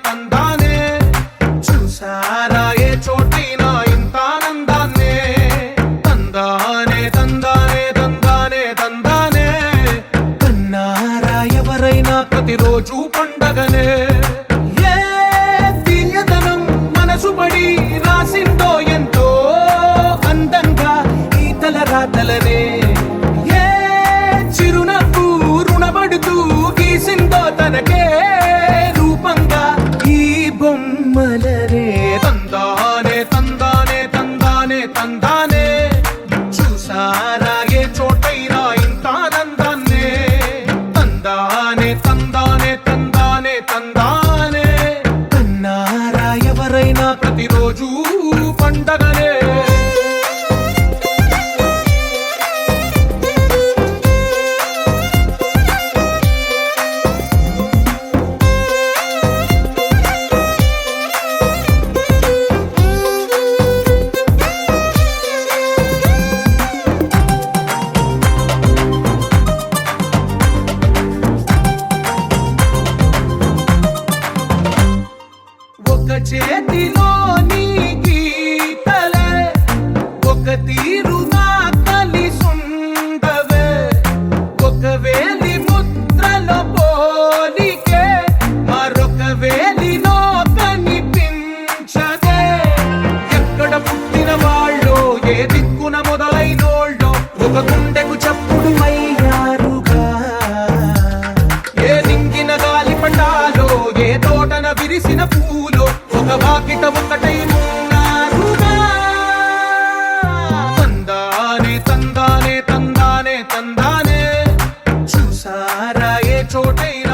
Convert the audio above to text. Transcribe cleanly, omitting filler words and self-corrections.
తందానే చూసారా ఏ చోటైనా ఇంత ఆనందాన్నే తందానే తందానే తందానే తందానే కన్నారా ఎవరైనా ప్రతిరోజు పండగనే ఏ తీయదనం మనసు పడి రాసిందో ఎంతో అందంగా ఈ తలరాతలనే ఏ చిరునవ్వు రుణపడుతూ గీసిందో తనకే రూపంగా ఈ బొమ్మలనే తందానే తందానే తందానే తందానే చూసారా ఏ చోటైనా ఇంత ఆనందాన్నే తందానే తందానే తందానే తందానే కన్నారా ఎవరైనా ప్రతిరోజు పండగనే ఒక చేతిలో నీ గీతలే ఒక తీరుగా కలిసుండవే ఒక వేలి ముద్రలో పోలికే మరొక వేలిలో కనిపించదే ఎక్కడ పుట్టిన వాళ్ళో ఏ దిక్కున మొదలైనోళ్ళో ఒక గుండెకు చప్పుడు అయ్యారుగా ఏ నింగిన గాలి పటాలో ఏ తోటన విరిసిన పూలో ఒక వాకిట ఒకటై ఉన్నారుగా తందానే తందానే తందానే తందానే చూసారా ఏ చోటైనా